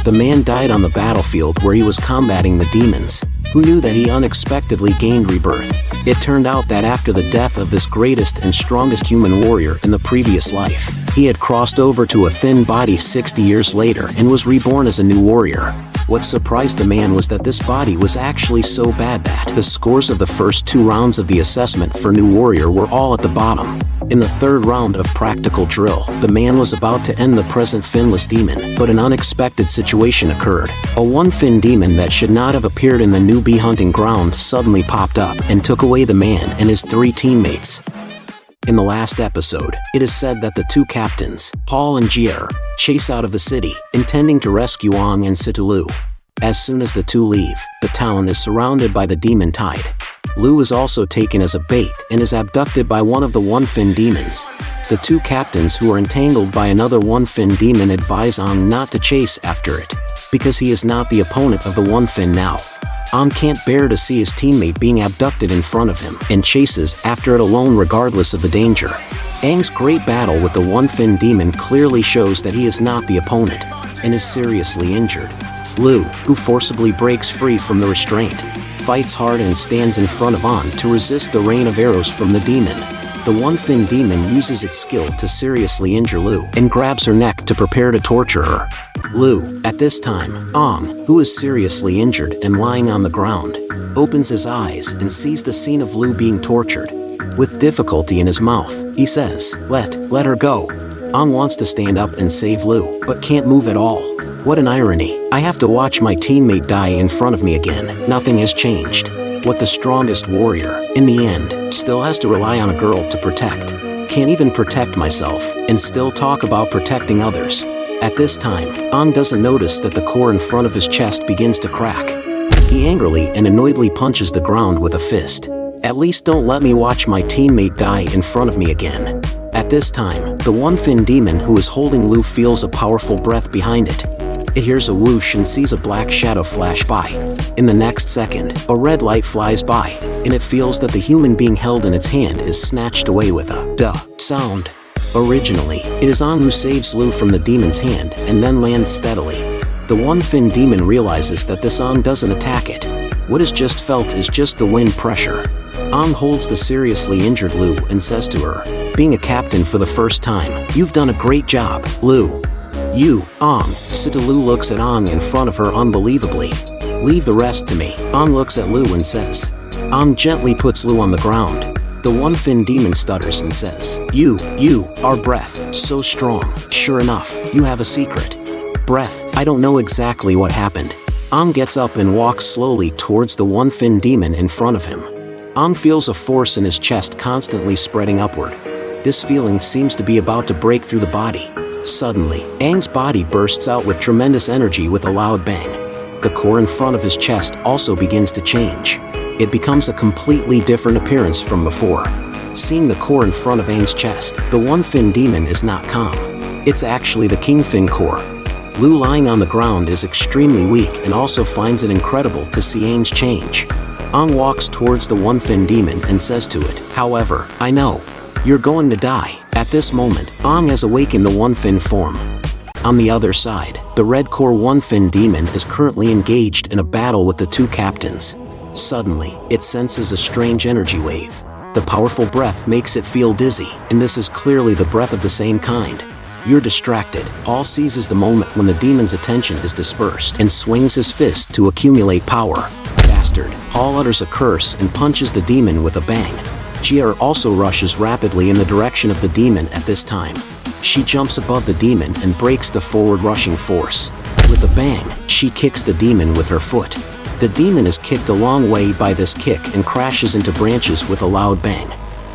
The man died on the battlefield where he was combating the demons. Who knew that he unexpectedly gained rebirth? It turned out that after the death of this greatest and strongest human warrior in the previous life, he had crossed over to a thin body 60 years later and was reborn as a new warrior. What surprised the man was that this body was actually so bad that the scores of the first 2 rounds of the assessment for new warrior were all at the bottom. In the 3rd round of practical drill, the man was about to end the present finless demon, but an unexpected situation occurred. A one-fin demon that should not have appeared in the newbie hunting ground suddenly popped up and took away the man and his 3 teammates. In the last episode, it is said that the 2 captains, Paul and Jier, chase out of the city, intending to rescue Ong and Situlu. As soon as the 2 leave, the town is surrounded by the demon tide. Lu is also taken as a bait and is abducted by one of the one-fin demons. The 2 captains who are entangled by another one-fin demon advise Ong not to chase after it, because he is not the opponent of the one-fin now. Ong can't bear to see his teammate being abducted in front of him and chases after it alone regardless of the danger. Aang's great battle with the one-fin demon clearly shows that he is not the opponent and is seriously injured. Lu, who forcibly breaks free from the restraint, fights hard and stands in front of Ong to resist the rain of arrows from the demon. The one-fin demon uses its skill to seriously injure Lu and grabs her neck to prepare to torture her. Lu, at this time, Ong, who is seriously injured and lying on the ground, opens his eyes and sees the scene of Lu being tortured. With difficulty in his mouth, he says, Let her go." Ong wants to stand up and save Lu, but can't move at all. What an irony. I have to watch my teammate die in front of me again. Nothing has changed. What the strongest warrior, in the end, still has to rely on a girl to protect. Can't even protect myself, and still talk about protecting others. At this time, Ong doesn't notice that the core in front of his chest begins to crack. He angrily and annoyedly punches the ground with a fist. At least don't let me watch my teammate die in front of me again. At this time, the one-fin demon who is holding Lu feels a powerful breath behind it. It hears a whoosh and sees a black shadow flash by. In the next second, a red light flies by, and it feels that the human being held in its hand is snatched away with a duh sound. Originally, it is Ong who saves Lu from the demon's hand and then lands steadily. The one-fin demon realizes that this Ong doesn't attack it. What is just felt is just the wind pressure. Ong holds the seriously injured Lu and says to her, "Being a captain for the first time, you've done a great job, Lu." "You, Ong." Situlu looks at Ong in front of her unbelievably. "Leave the rest to me." Ong looks at Lu and says. Ong gently puts Lu on the ground. The one-fin demon stutters and says, You, our breath, so strong. Sure enough, you have a secret." "Breath, I don't know exactly what happened." Ong gets up and walks slowly towards the one-fin demon in front of him. Ong feels a force in his chest constantly spreading upward. This feeling seems to be about to break through the body. Suddenly, Aang's body bursts out with tremendous energy with a loud bang. The core in front of his chest also begins to change. It becomes a completely different appearance from before. Seeing the core in front of Aang's chest, the one-fin demon is not calm. It's actually the kingfin core. Lu lying on the ground is extremely weak and also finds it incredible to see Aang's change. Ong walks towards the one-fin demon and says to it, "However, I know. You're going to die." At this moment, Ong has awakened the one-fin form. On the other side, the red core one-fin demon is currently engaged in a battle with the 2 captains. Suddenly, it senses a strange energy wave. The powerful breath makes it feel dizzy, and this is clearly the breath of the same kind. You're distracted. Paul seizes the moment when the demon's attention is dispersed and swings his fist to accumulate power. Bastard. Paul utters a curse and punches the demon with a bang. Jier also rushes rapidly in the direction of the demon at this time. She jumps above the demon and breaks the forward rushing force. With a bang, she kicks the demon with her foot. The demon is kicked a long way by this kick and crashes into branches with a loud bang.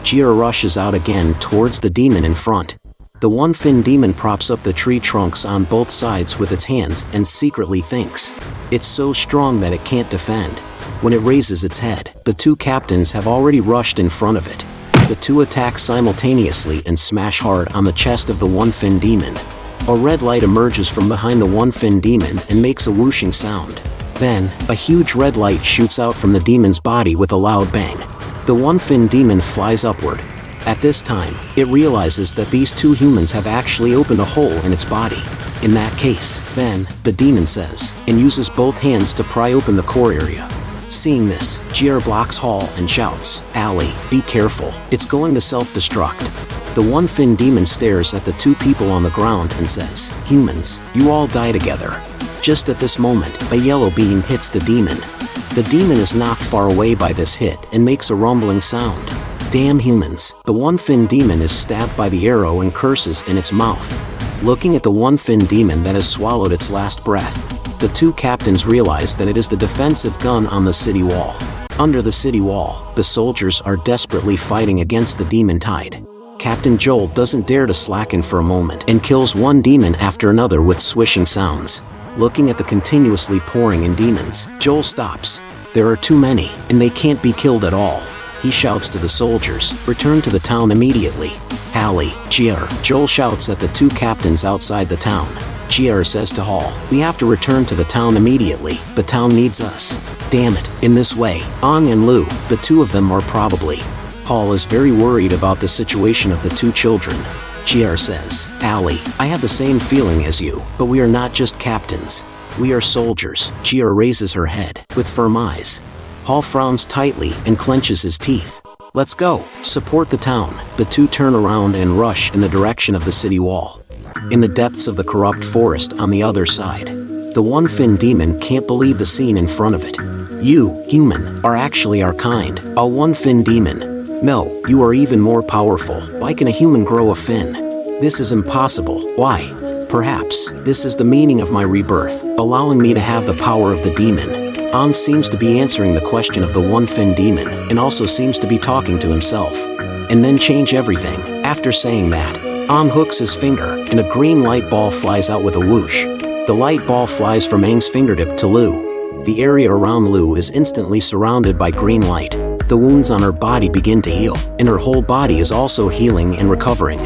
Jier rushes out again towards the demon in front. The one-fin demon props up the tree trunks on both sides with its hands and secretly thinks. It's so strong that it can't defend. When it raises its head, the 2 captains have already rushed in front of it. The 2 attack simultaneously and smash hard on the chest of the one-fin demon. A red light emerges from behind the one-fin demon and makes a whooshing sound. Then, a huge red light shoots out from the demon's body with a loud bang. The one-fin demon flies upward. At this time, it realizes that these 2 humans have actually opened a hole in its body. In that case, then, the demon says, and uses both hands to pry open the core area. Seeing this, JR blocks Hall and shouts, "Allie, be careful, it's going to self-destruct." The one-fin demon stares at the two people on the ground and says, "Humans, you all die together." Just at this moment, a yellow beam hits the demon. The demon is knocked far away by this hit and makes a rumbling sound. Damn humans. The one-fin demon is stabbed by the arrow and curses in its mouth. Looking at the one-fin demon that has swallowed its last breath, the two captains realize that it is the defensive gun on the city wall. Under the city wall, the soldiers are desperately fighting against the demon tide. Captain Joel doesn't dare to slacken for a moment and kills one demon after another with swishing sounds. Looking at the continuously pouring in demons, Joel stops. There are too many, and they can't be killed at all. He shouts to the soldiers, "Return to the town immediately." Allie, JR. Joel shouts at the two captains outside the town. JR says to Hall, "We have to return to the town immediately. The town needs us." Damn it. In this way, Ong and Lou, the two of them are probably. Hall is very worried about the situation of the two children. JR says, "Allie, I have the same feeling as you, but we are not just captains. We are soldiers." JR raises her head, with firm eyes. Hall frowns tightly and clenches his teeth. "Let's go. Support the town." The two turn around and rush in the direction of the city wall. In the depths of the corrupt forest on the other side, the one-fin demon can't believe the scene in front of it. "You, human, are actually our kind." A one-fin demon. "No, you are even more powerful. Why can a human grow a fin? This is impossible." "Why? Perhaps this is the meaning of my rebirth, allowing me to have the power of the demon." An seems to be answering the question of the one-fin demon, and also seems to be talking to himself. "And then change everything." After saying that, An hooks his finger, and a green light ball flies out with a whoosh. The light ball flies from Aang's fingertip to Lou. The area around Lou is instantly surrounded by green light. The wounds on her body begin to heal, and her whole body is also healing and recovering.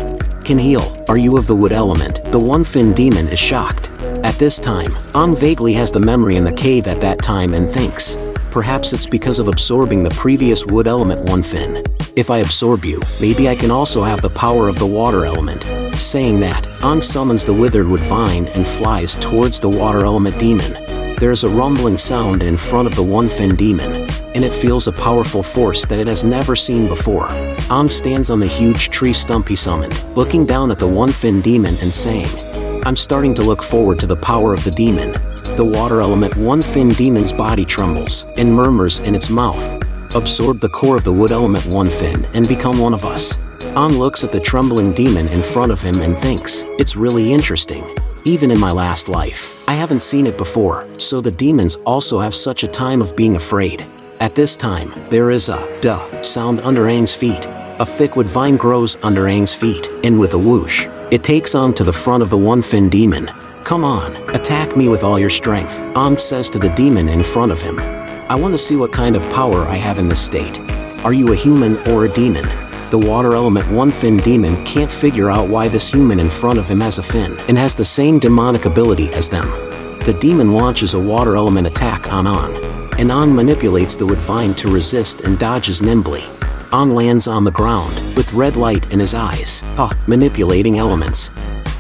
"Can heal. Are you of the wood element?" The one-fin demon is shocked. At this time, Aang vaguely has the memory in the cave at that time and thinks, perhaps it's because of absorbing the previous wood element one-fin. "If I absorb you, maybe I can also have the power of the water element." Saying that, Aang summons the withered wood vine and flies towards the water element demon. There is a rumbling sound in front of the one-fin demon, and it feels a powerful force that it has never seen before. Aang stands on the huge tree stump he summoned, looking down at the one-fin demon and saying, "I'm starting to look forward to the power of the demon." The water element one-fin demon's body trembles and murmurs in its mouth, "Absorb the core of the wood element one-fin and become one of us." Aang looks at the trembling demon in front of him and thinks, it's really interesting. Even in my last life, I haven't seen it before, so the demons also have such a time of being afraid. At this time, there is a duh sound under Aang's feet. A thick wood vine grows under Aang's feet, and with a whoosh, it takes Aang to the front of the one-fin demon. "Come on, attack me with all your strength," Aang says to the demon in front of him. "I want to see what kind of power I have in this state. Are you a human or a demon?" The water element one-fin demon can't figure out why this human in front of him has a fin and has the same demonic ability as them. The demon launches a water element attack on Aang, and Aang manipulates the wood vine to resist and dodges nimbly. Aang lands on the ground, with red light in his eyes. Manipulating elements.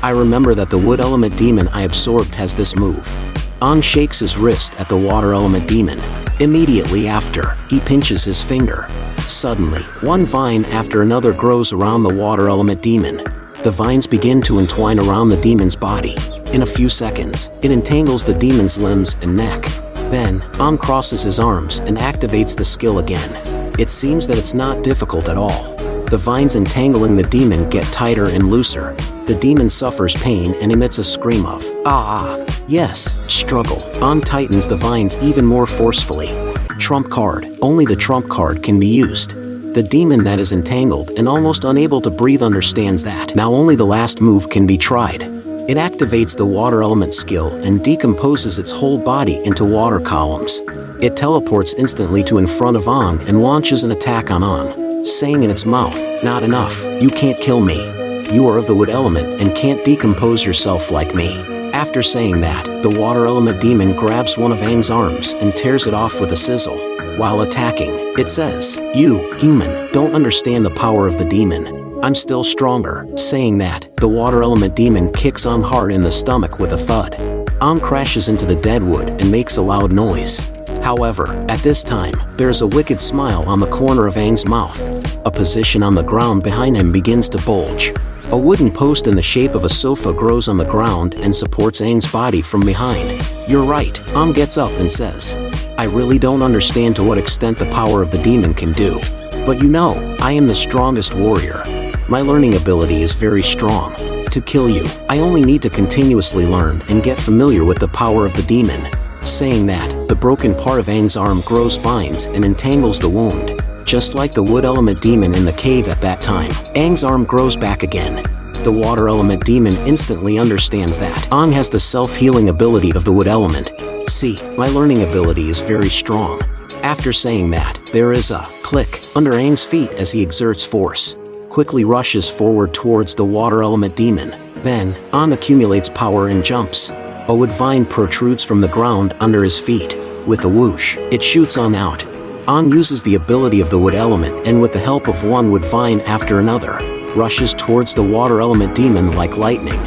I remember that the wood element demon I absorbed has this move. Aang shakes his wrist at the water element demon. Immediately after, he pinches his finger. Suddenly, one vine after another grows around the water element demon. The vines begin to entwine around the demon's body. In a few seconds, it entangles the demon's limbs and neck. Then, Aang crosses his arms and activates the skill again. It seems that it's not difficult at all. The vines entangling the demon get tighter and looser. The demon suffers pain and emits a scream of, "Ah!" Yes, struggle. Aang tightens the vines even more forcefully. Trump card. Only the trump card can be used. The demon that is entangled and almost unable to breathe understands that now only the last move can be tried. It activates the water element skill and decomposes its whole body into water columns. It teleports instantly to in front of Aang and launches an attack on Aang, saying in its mouth, "Not enough, you can't kill me. You are of the wood element and can't decompose yourself like me." After saying that, the water element demon grabs one of Aang's arms and tears it off with a sizzle. While attacking, it says, "You, human, don't understand the power of the demon. I'm still stronger. Saying that, the water element demon kicks Ang hard in the stomach with a thud. Ang crashes into the dead wood and makes a loud noise. However, at this time, there is a wicked smile on the corner of Ang's mouth. A position on the ground behind him begins to bulge. A wooden post in the shape of a sofa grows on the ground and supports Ang's body from behind. You're right, Ang gets up and says, I really don't understand to what extent the power of the demon can do. But you know, I am the strongest warrior. My learning ability is very strong. To kill you, I only need to continuously learn and get familiar with the power of the demon. Saying that, the broken part of Ang's arm grows vines and entangles the wound. Just like the wood element demon in the cave at that time, Ang's arm grows back again. The water element demon instantly understands that Ang has the self-healing ability of the wood element. See, my learning ability is very strong. After saying that, there is a click under Ang's feet as he exerts force. Quickly rushes forward towards the water element demon. Then, Ang accumulates power and jumps. A wood vine protrudes from the ground under his feet. With a whoosh, it shoots Ang out. Ang uses the ability of the wood element and with the help of one wood vine after another, rushes towards the water element demon like lightning.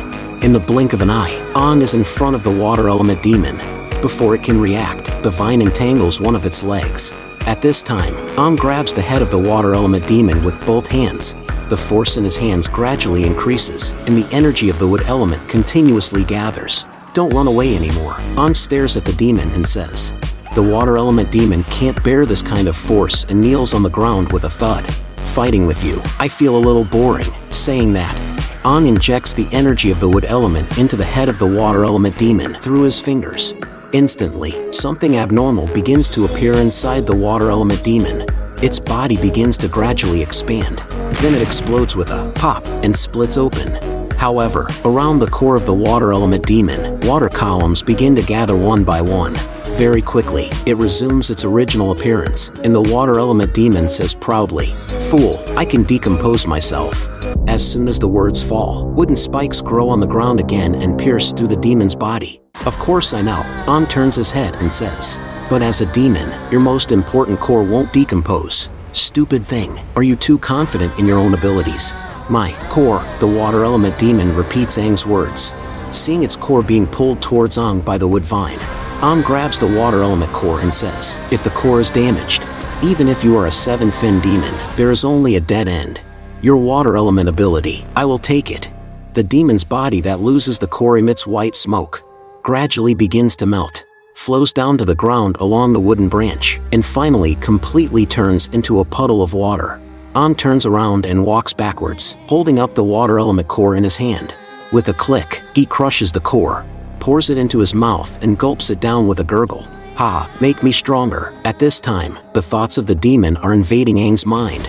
In the blink of an eye, Ang is in front of the water element demon. Before it can react, the vine entangles one of its legs. At this time, Ang grabs the head of the water element demon with both hands. The force in his hands gradually increases, and the energy of the wood element continuously gathers. Don't run away anymore. Ang stares at the demon and says, the water element demon can't bear this kind of force and kneels on the ground with a thud. Fighting with you, I feel a little boring. Saying that, Ang injects the energy of the wood element into the head of the water element demon through his fingers. Instantly, something abnormal begins to appear inside the water element demon. Its body begins to gradually expand. Then it explodes with a pop and splits open. However, around the core of the water element demon, water columns begin to gather one by one. Very quickly, it resumes its original appearance, and the water element demon says proudly, Fool, I can decompose myself. As soon as the words fall, wooden spikes grow on the ground again and pierce through the demon's body. Of course I know. Ang turns his head and says, But as a demon, your most important core won't decompose. Stupid thing, are you too confident in your own abilities? My core, the water element demon repeats Ang's words. Seeing its core being pulled towards Ang by the wood vine, Ang grabs the water element core and says, If the core is damaged, even if you are a 7-fin demon, there is only a dead end. Your water element ability, I will take it. The demon's body that loses the core emits white smoke, gradually begins to melt, flows down to the ground along the wooden branch, and finally completely turns into a puddle of water. Ang turns around and walks backwards, holding up the water element core in his hand. With a click, he crushes the core, pours it into his mouth and gulps it down with a gurgle. Ha, make me stronger. At this time, the thoughts of the demon are invading Ang's mind.